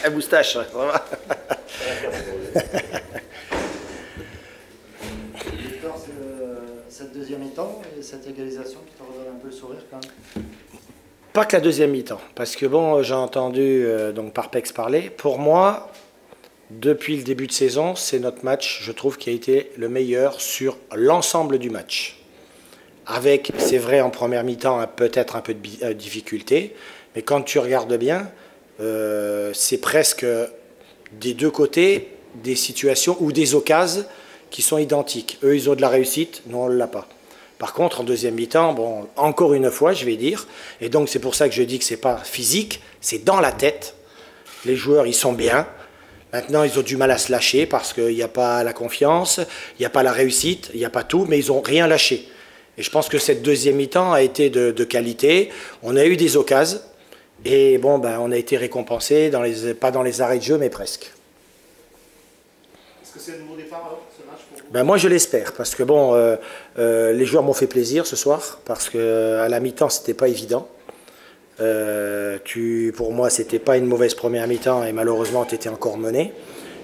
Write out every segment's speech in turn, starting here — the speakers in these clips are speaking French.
La moustache, ça va. Victor, c'est cette deuxième mi-temps et cette égalisation qui te redonne un peu le sourire quand même. Pas que la deuxième mi-temps, parce que bon, j'ai entendu donc Parpex parler. Pour moi, depuis le début de saison, c'est notre match, je trouve, qui a été le meilleur sur l'ensemble du match. Avec, c'est vrai, en première mi-temps, peut-être un peu de difficulté, mais quand tu regardes bien, c'est presque des deux côtés des situations ou des occasions qui sont identiques. Eux, ils ont de la réussite, nous, on ne l'a pas. Par contre, en deuxième mi-temps, bon, encore une fois, je vais dire, et donc c'est pour ça que je dis que ce n'est pas physique, c'est dans la tête. Les joueurs, ils sont bien. Maintenant, ils ont du mal à se lâcher parce qu'il n'y a pas la confiance, il n'y a pas la réussite, il n'y a pas tout, mais ils n'ont rien lâché. Et je pense que cette deuxième mi-temps a été de qualité. On a eu des occasions. Et bon, ben, on a été récompensé, pas dans les arrêts de jeu, mais presque. Est-ce que c'est un nouveau départ alors, ce match pour vous? Ben, moi, je l'espère, parce que bon, les joueurs m'ont fait plaisir ce soir, parce qu'à la mi-temps, c'était pas évident. Pour moi, c'était pas une mauvaise première mi-temps, et malheureusement, tu étais encore mené.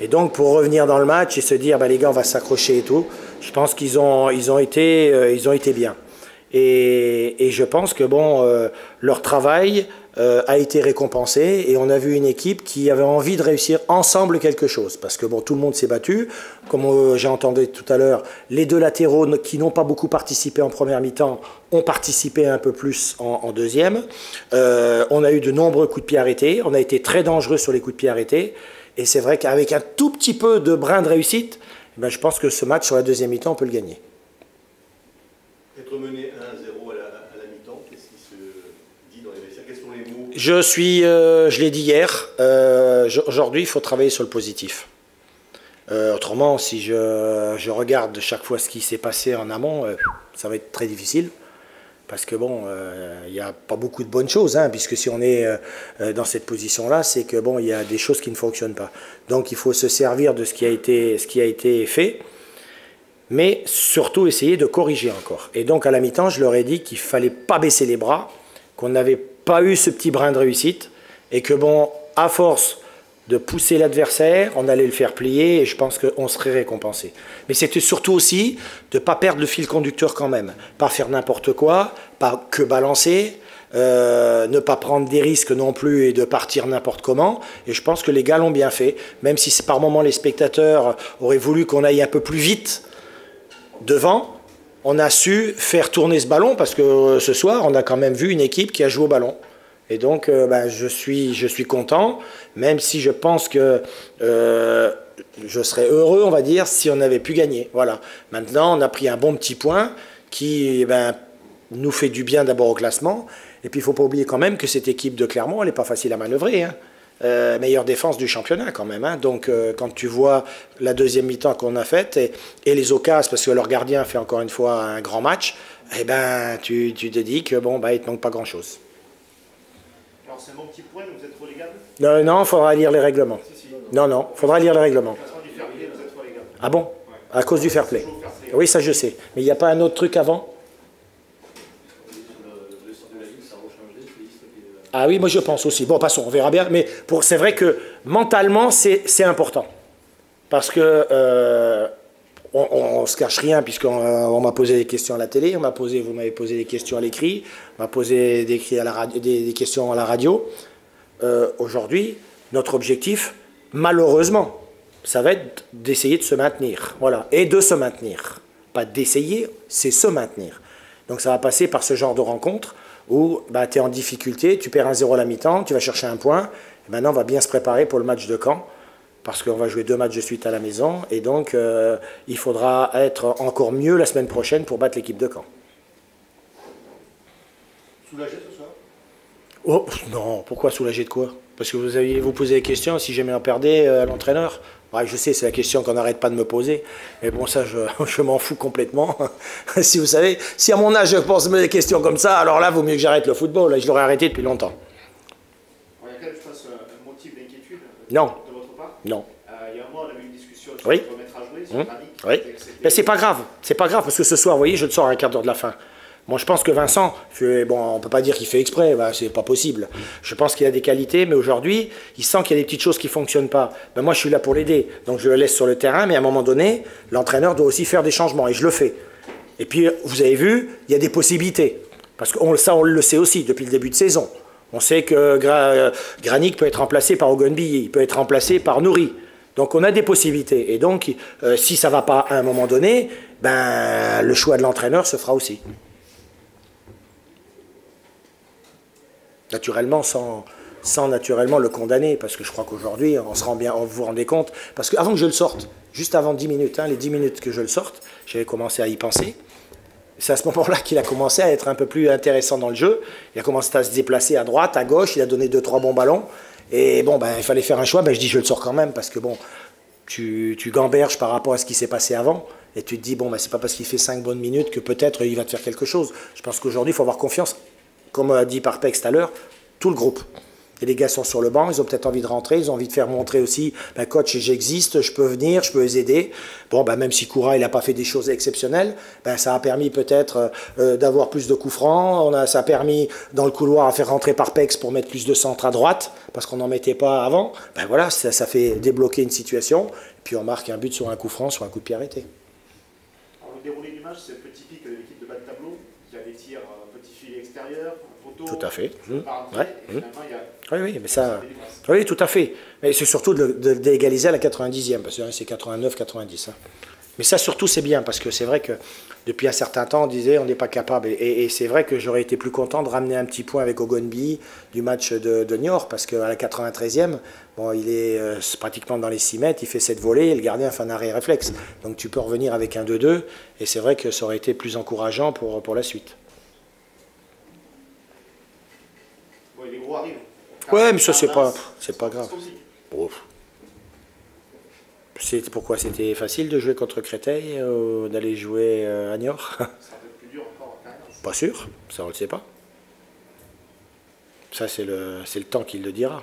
Et donc, pour revenir dans le match et se dire, ben, les gars, on va s'accrocher et tout, je pense qu'ils ont été bien. Et je pense que bon, leur travail a été récompensé et on a vu une équipe qui avait envie de réussir ensemble quelque chose. Parce que bon, tout le monde s'est battu. Comme j'ai entendu tout à l'heure, les deux latéraux qui n'ont pas beaucoup participé en première mi-temps ont participé un peu plus en deuxième. On a eu de nombreux coups de pied arrêtés. On a été très dangereux sur les coups de pied arrêtés. Et c'est vrai qu'avec un tout petit peu de brin de réussite, ben, je pense que ce match sur la deuxième mi-temps, on peut le gagner. Être mené 1-0 à la mi-temps, qu'est-ce qui se dit dans les vestiaires? Quels sont les mots? Je l'ai dit hier, aujourd'hui il faut travailler sur le positif. Autrement, si je regarde chaque fois ce qui s'est passé en amont, ça va être très difficile. Parce que bon, il n'y a pas beaucoup de bonnes choses, hein, puisque si on est dans cette position-là, c'est que bon, il y a des choses qui ne fonctionnent pas. Donc il faut se servir de ce qui a été fait, mais surtout essayer de corriger encore. Et donc à la mi-temps, je leur ai dit qu'il ne fallait pas baisser les bras, qu'on n'avait pas eu ce petit brin de réussite, et que bon, à force de pousser l'adversaire, on allait le faire plier, et je pense qu'on serait récompensé. Mais c'était surtout aussi de ne pas perdre le fil conducteur quand même, pas faire n'importe quoi, pas que balancer, ne pas prendre des risques non plus et de partir n'importe comment. Et je pense que les gars l'ont bien fait, même si par moments les spectateurs auraient voulu qu'on aille un peu plus vite devant, on a su faire tourner ce ballon parce que ce soir, on a quand même vu une équipe qui a joué au ballon. Et donc, ben, je suis content, même si je pense que je serais heureux, on va dire, si on avait pu gagner. Voilà. Maintenant, on a pris un bon petit point qui ben, nous fait du bien d'abord au classement. Et puis, il ne faut pas oublier quand même que cette équipe de Clermont, elle n'est pas facile à manœuvrer. Hein. Meilleure défense du championnat quand même. Hein. Donc, quand tu vois la deuxième mi-temps qu'on a faite et les occasions, parce que leur gardien fait encore une fois un grand match, eh ben, tu te dis que bon, ben, il ne te manque pas grand-chose. Alors c'est un bon petit point, vous êtes relégable? Non, non, il faudra lire les règlements. Si. Non, non, il faudra lire les règlements. De toute façon, du fair play, vous êtes relégable. Ah bon? Ouais. À cause du fair play. Toujours fair play. Oui, ça je sais. Mais il n'y a pas un autre truc avant? Ah oui, moi je pense aussi. Bon, passons, on verra bien. Mais c'est vrai que mentalement, c'est important. Parce que on ne se cache rien, puisqu'on m'a posé des questions à la télé, vous m'avez posé des questions à l'écrit, on m'a posé des questions à la radio. Aujourd'hui, notre objectif, malheureusement, ça va être d'essayer de se maintenir. Voilà. Et de se maintenir. Pas d'essayer, c'est se maintenir. Donc ça va passer par ce genre de rencontre où bah, tu es en difficulté, tu perds 1-0 à la mi-temps, tu vas chercher un point. Et maintenant, on va bien se préparer pour le match de Caen, parce qu'on va jouer 2 matchs de suite à la maison. Et donc, il faudra être encore mieux la semaine prochaine pour battre l'équipe de Caen. Soulagé ce soir? Oh, non, pourquoi soulagé de quoi? Parce que vous posez des questions, si jamais on perdait à l'entraîneur. Ouais, je sais, c'est la question qu'on n'arrête pas de me poser. Mais bon, ça, je m'en fous complètement. Si vous savez, si à mon âge, je pose des questions comme ça, alors là, il vaut mieux que j'arrête le football. Là, je l'aurais arrêté depuis longtemps. Non. de votre part. Non. Il y a un mois, on a eu une discussion sur Oui. le remettre à jouer, sur Granit. Oui. Mais c'est pas grave. C'est pas grave parce que ce soir, vous voyez, je le sors à un quart d'heure de la fin. Moi, je pense que Vincent, bon, on ne peut pas dire qu'il fait exprès, bah, c'est pas possible. Je pense qu'il a des qualités, mais aujourd'hui, il sent qu'il y a des petites choses qui ne fonctionnent pas. Ben, moi, je suis là pour l'aider, donc je le laisse sur le terrain, mais à un moment donné, l'entraîneur doit aussi faire des changements, et je le fais. Et puis, vous avez vu, il y a des possibilités. Parce que ça, on le sait aussi depuis le début de saison. On sait que Granit peut être remplacé par Ogunbi, il peut être remplacé par Nouri. Donc on a des possibilités. Et donc, si ça ne va pas à un moment donné, ben, le choix de l'entraîneur se fera aussi. Naturellement, sans naturellement le condamner, parce que je crois qu'aujourd'hui, on se rend bien, vous vous rendez compte, parce qu'avant que je le sorte, juste avant 10 minutes, les 10 minutes que je le sorte, j'avais commencé à y penser. C'est à ce moment-là qu'il a commencé à être un peu plus intéressant dans le jeu. Il a commencé à se déplacer à droite, à gauche, il a donné 2-3 bons ballons. Et bon, ben, il fallait faire un choix, ben, je dis je le sors quand même, parce que bon, tu gamberges par rapport à ce qui s'est passé avant, et tu te dis, bon, ben, c'est pas parce qu'il fait 5 bonnes minutes que peut-être il va te faire quelque chose. Je pense qu'aujourd'hui, il faut avoir confiance, comme a dit Parpex tout à l'heure, tout le groupe. Et les gars sont sur le banc, ils ont peut-être envie de rentrer, ils ont envie de faire montrer aussi, ben, coach, j'existe, je peux venir, je peux les aider. Bon, ben, même si Koura, il n'a pas fait des choses exceptionnelles, ben, ça a permis peut-être d'avoir plus de coups francs, ça a permis dans le couloir à faire rentrer Parpex pour mettre plus de centres à droite, parce qu'on n'en mettait pas avant. Ben voilà, ça fait débloquer une situation, et puis on marque un but sur un coup franc, sur un coup de pied arrêté. Alors, le déroulé du match, c'est un peu typique de l'équipe de bas de tableau, qui a des tirs petit filet extérieur, poteau, tout à fait. Ouais. Et finalement, il y a... Oui, mais ça... Oui, tout à fait. Mais c'est surtout d'égaliser à la 90e, parce que c'est 89-90. Hein. Mais ça, surtout, c'est bien, parce que c'est vrai que depuis un certain temps, on disait on n'est pas capable. Et c'est vrai que j'aurais été plus content de ramener un petit point avec Ogunbi du match de Niort, parce qu'à la 93e, bon, il est pratiquement dans les 6 mètres, il fait 7 volées, et le gardien fait un arrêt réflexe. Donc tu peux revenir avec un 2-2, et c'est vrai que ça aurait été plus encourageant pour la suite. Ouais, les gros arrivent. Ouais, mais ça, c'est pas grave. Bon. Pourquoi c'était facile de jouer contre Créteil ou d'aller jouer à Niort? Ça va être plus dur encore quand même. Pas sûr, ça on le sait pas. Ça c'est le temps qui le dira.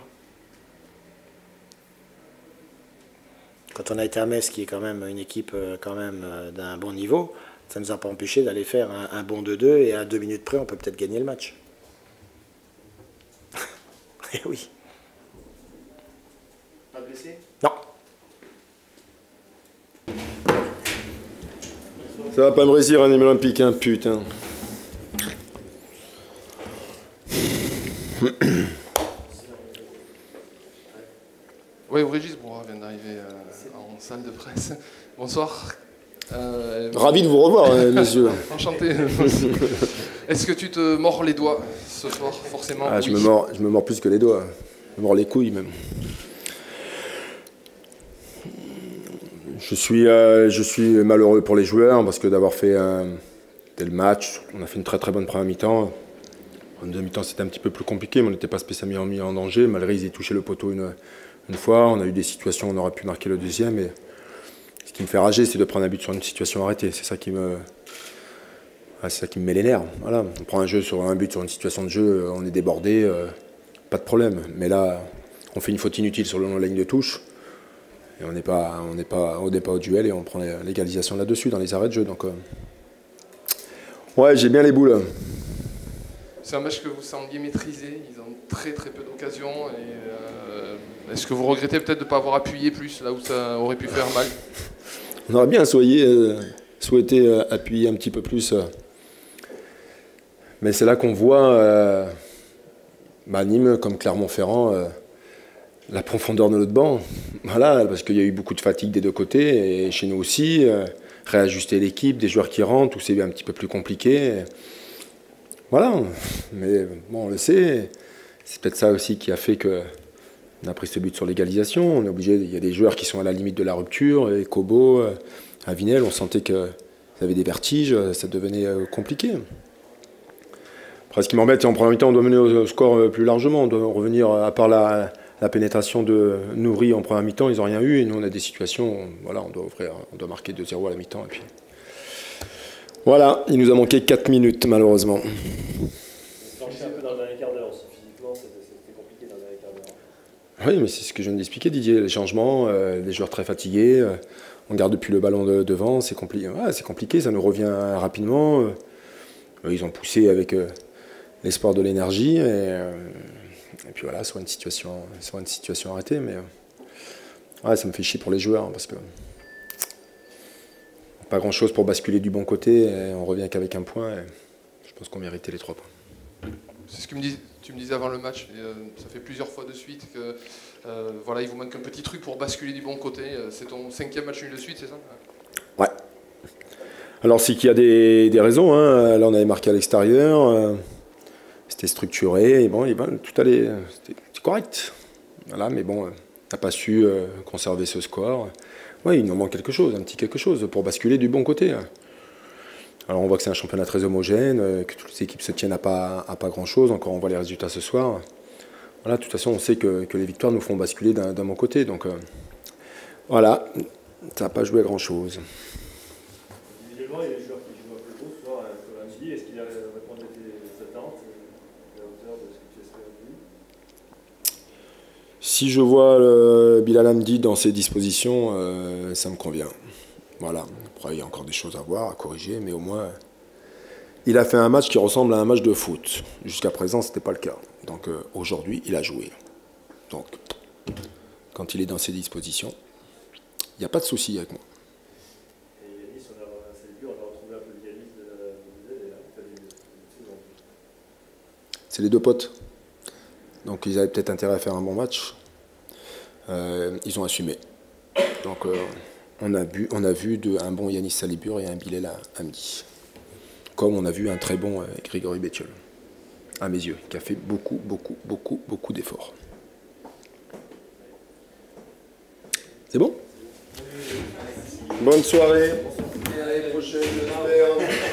Quand on a été à Metz, qui est quand même une équipe d'un bon niveau, ça ne nous a pas empêché d'aller faire un bon 2-2 et à 2 minutes près on peut peut-être gagner le match. Et oui. Pas de blessé? Non. Ça va pas me réussir un hymne olympique, hein, putain. Oui, Régis Broa vient d'arriver en salle de presse. Bonsoir. Ravi de vous revoir, messieurs. Enchanté. Est-ce que tu te mords les doigts ce soir, forcément? Ah, oui. je me mords plus que les doigts. Je me mords les couilles, même. Je suis malheureux pour les joueurs, parce que d'avoir fait un tel match, on a fait une très très bonne première mi-temps. En deuxième mi-temps, c'était un petit peu plus compliqué, mais on n'était pas spécialement mis en danger. Malgré ils aient touché le poteau une fois, on a eu des situations où on aurait pu marquer le deuxième. Et ce qui me fait rager, c'est de prendre un but sur une situation arrêtée. C'est ça qui me met les nerfs. Voilà. On prend un but sur une situation de jeu, on est débordé, pas de problème. Mais là, on fait une faute inutile sur la ligne de touche. Et on n'est pas au duel et on prend l'égalisation là-dessus, dans les arrêts de jeu. Donc, ouais, j'ai bien les boules. C'est un match que vous sembliez maîtriser. Ils ont très très peu d'occasions. Est-ce que vous regrettez peut-être de ne pas avoir appuyé plus là où ça aurait pu faire mal? On aurait bien souhaité appuyer un petit peu plus. Mais c'est là qu'on voit Nîmes comme Clermont-Ferrand. La profondeur de notre banc, voilà, parce qu'il y a eu beaucoup de fatigue des deux côtés, et chez nous aussi, réajuster l'équipe, des joueurs qui rentrent, où c'est un petit peu plus compliqué. Voilà, mais bon, on le sait, c'est peut-être ça aussi qui a fait qu'on a pris ce but sur l'égalisation. On est obligé, il y a des joueurs qui sont à la limite de la rupture, et Kobo, Avinel, on sentait qu'ils avaient des vertiges, ça devenait compliqué. Après, ce qui m'embête, c'est en première mi-temps, on doit mener au score plus largement, on doit revenir, à part la pénétration de Nouri en première mi-temps, ils n'ont rien eu. Et nous, on a des situations, voilà, on doit marquer 2-0 à la mi-temps. Et puis, voilà, il nous a manqué 4 minutes, malheureusement. Vous un peu dans le dernier quart d'heure. Physiquement, c'était compliqué dans le dernier quart d'heure. Oui, mais c'est ce que je viens d'expliquer, Didier. Les changements, les joueurs très fatigués, on garde depuis le ballon devant, c'est compliqué. Ouais, c'est compliqué, ça nous revient rapidement. Ils ont poussé avec l'espoir de l'énergie. Et puis voilà, soit une situation arrêtée. Mais ouais, ça me fait chier pour les joueurs, parce que pas grand-chose pour basculer du bon côté. Et on revient qu'avec un point. Et je pense qu'on méritait les 3 points. C'est ce que tu me disais avant le match, et, ça fait plusieurs fois de suite que voilà, il vous manque un petit truc pour basculer du bon côté. C'est ton 5e match nul de suite, c'est ça? Ouais. Alors c'est qu'il y a des raisons. Hein. Là on avait marqué à l'extérieur, c'était structuré, et bon, tout allait, c'était correct. Voilà, mais bon, t'as pas su conserver ce score. Ouais, il nous manque quelque chose, un petit quelque chose pour basculer du bon côté. Alors on voit que c'est un championnat très homogène, que toutes les équipes se tiennent à pas grand-chose. Encore on voit les résultats ce soir. Voilà, de toute façon on sait que les victoires nous font basculer d'un bon côté. Donc voilà, ça n'a pas joué à grand-chose. Individuellement, il y a des joueurs qui jouent un peu trop ce soir à midi. Est-ce qu'il a répondu à tes attentes à la hauteur de ce que tu espérais de lui? Si je vois Bilal Hamdi dans ses dispositions, ça me convient. Voilà. Après, il y a encore des choses à voir, à corriger, mais au moins, il a fait un match qui ressemble à un match de foot. Jusqu'à présent, ce n'était pas le cas. Donc aujourd'hui, il a joué. Donc, quand il est dans ses dispositions, il n'y a pas de souci avec moi. Et Yanis, on a retrouvé un peu le Yanis de la saison. C'est les 2 potes. Donc ils avaient peut-être intérêt à faire un bon match. Ils ont assumé. Donc on a vu un bon Yanis Salibur et un Bilal Hamdi. Comme on a vu un très bon Grégory Bettiol, à mes yeux, qui a fait beaucoup d'efforts. C'est bon ? Bonne soirée. Et à l'année prochaine, j'espère.